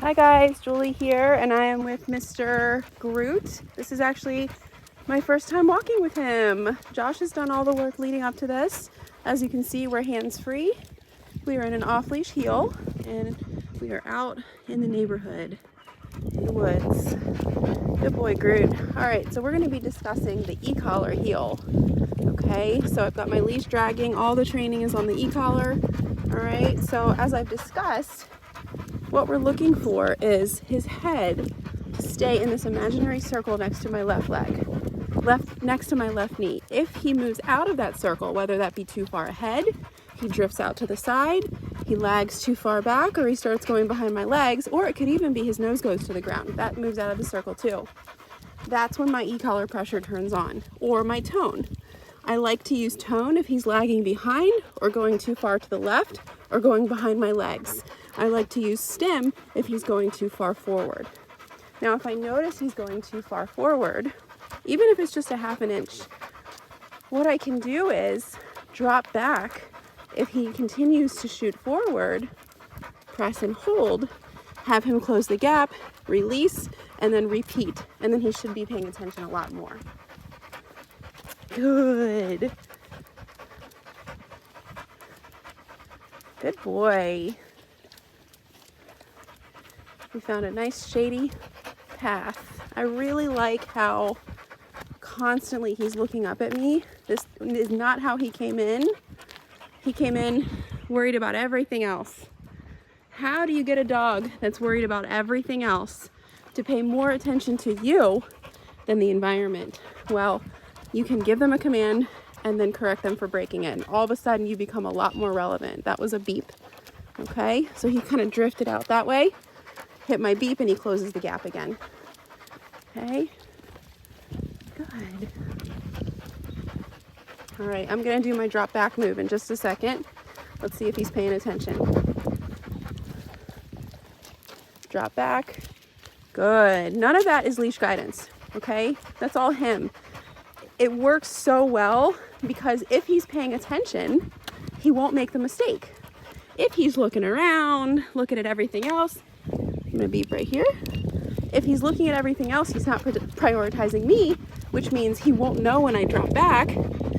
Hi guys, Julie here, and I am with Mr. Groot. This is actually my first time walking with him. Josh has done all the work leading up to this. As you can see, we're hands-free. We are in an off-leash heel, and we are out in the neighborhood, in the woods. Good boy, Groot. All right, so we're gonna be discussing the e-collar heel. Okay, so I've got my leash dragging. All the training is on the e-collar. All right, so as I've discussed, what we're looking for is his head to stay in this imaginary circle next to my left leg, next to my left knee. If he moves out of that circle, whether that be too far ahead, he drifts out to the side, he lags too far back, or he starts going behind my legs, or it could even be his nose goes to the ground. That moves out of the circle too. That's when my e-collar pressure turns on, or my tone. I like to use tone if he's lagging behind or going too far to the left or going behind my legs. I like to use stim if he's going too far forward. Now, if I notice he's going too far forward, even if it's just a half an inch, what I can do is drop back. If he continues to shoot forward, press and hold, have him close the gap, release, and then repeat. And then he should be paying attention a lot more. Good. Good boy. We found a nice shady path. I really like how constantly he's looking up at me. This is not how he came in. He came in worried about everything else. How do you get a dog that's worried about everything else to pay more attention to you than the environment? Well, you can give them a command and then correct them for breaking it. And all of a sudden you become a lot more relevant. That was a beep. Okay, so he kind of drifted out that way, hit my beep, and he closes the gap again. Okay, good. All right, I'm gonna do my drop back move in just a second. Let's see if he's paying attention. Drop back, good. None of that is leash guidance, okay? That's all him. It works so well because if he's paying attention, he won't make the mistake. If he's looking around, looking at everything else, I'm gonna beep right here. If he's looking at everything else, he's not prioritizing me, which means he won't know when I drop back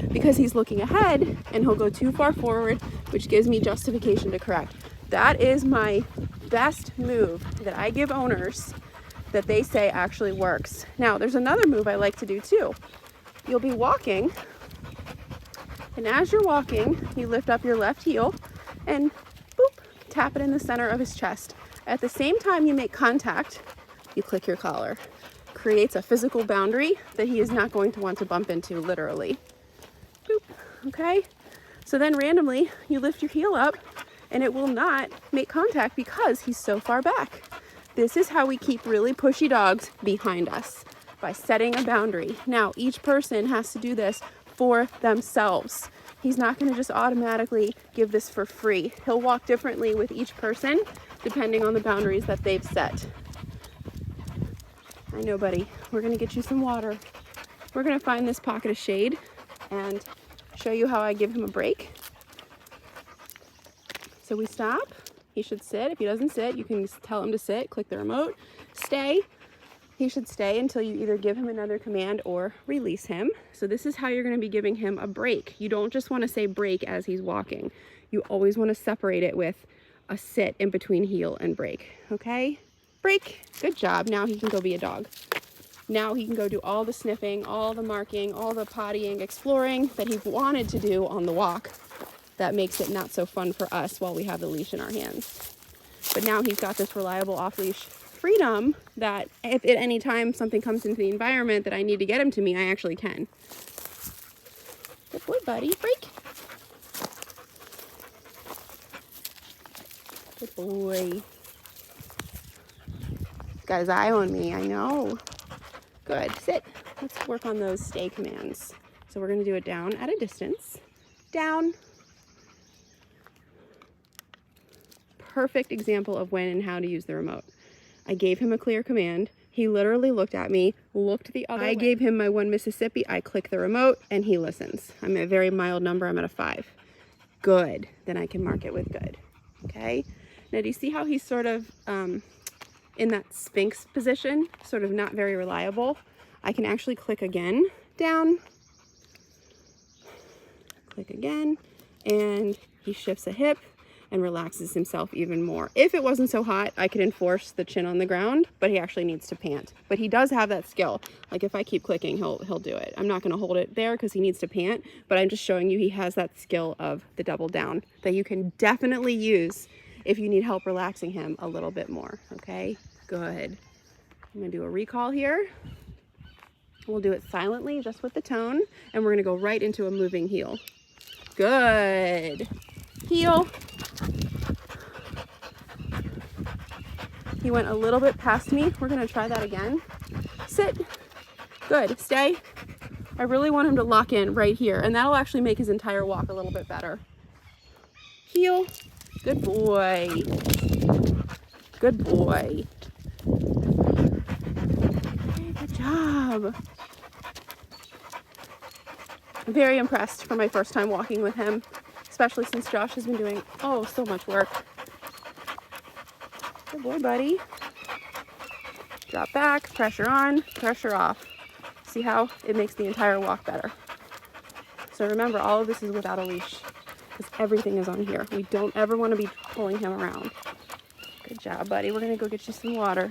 because he's looking ahead and he'll go too far forward, which gives me justification to correct. That is my best move that I give owners that they say actually works. Now, there's another move I like to do too. You'll be walking, and as you're walking, you lift up your left heel and boop, tap it in the center of his chest. At the same time you make contact, you click your collar. Creates a physical boundary that he is not going to want to bump into, literally. Boop, okay? So then randomly, you lift your heel up, and it will not make contact because he's so far back. This is how we keep really pushy dogs behind us, by setting a boundary. Now, each person has to do this for themselves. He's not gonna just automatically give this for free. He'll walk differently with each person depending on the boundaries that they've set. I know, buddy. We're gonna get you some water. We're gonna find this pocket of shade and show you how I give him a break. So we stop. He should sit. If he doesn't sit, you can tell him to sit, click the remote, stay. He should stay until you either give him another command or release him. So this is how you're going to be giving him a break. You don't just want to say break as he's walking. You always want to separate it with a sit in between heel and break. Okay? Break. Good job. Now he can go be a dog. Now he can go do all the sniffing, all the marking, all the pottying, exploring that he wanted to do on the walk. That makes it not so fun for us while we have the leash in our hands. But now he's got this reliable off-leash freedom that if at any time something comes into the environment that I need to get him to me, I actually can. Good boy, buddy. Break. Good boy. He's got his eye on me, I know. Good. Sit. Let's work on those stay commands. So we're going to do it down at a distance. Down. Perfect example of when and how to use the remote. I gave him a clear command. He literally looked at me, looked the other way. I gave him my 1 Mississippi. I click the remote and he listens. I'm at a very mild number. I'm at a 5. Good. Then I can mark it with good. Okay. Now do you see how he's sort of in that Sphinx position, sort of not very reliable, I can actually click again down, click again, and he shifts a hip and relaxes himself even more. If it wasn't so hot, I could enforce the chin on the ground, but he actually needs to pant. But he does have that skill. Like if I keep clicking, he'll do it. I'm not gonna hold it there because he needs to pant, but I'm just showing you he has that skill of the double down that you can definitely use if you need help relaxing him a little bit more, okay? Good. I'm gonna do a recall here. We'll do it silently, just with the tone, and we're gonna go right into a moving heel. Good. Heel. He went a little bit past me. We're gonna try that again. Sit. Good, stay. I really want him to lock in right here, and that'll actually make his entire walk a little bit better. Heel. Good boy. Good boy. Okay, good job. I'm very impressed for my first time walking with him, especially since Josh has been doing, oh, so much work. Good boy, buddy. Drop back, pressure on, pressure off. See how it makes the entire walk better. So remember, all of this is without a leash because everything is on here. We don't ever want to be pulling him around. Good job, buddy. We're gonna go get you some water.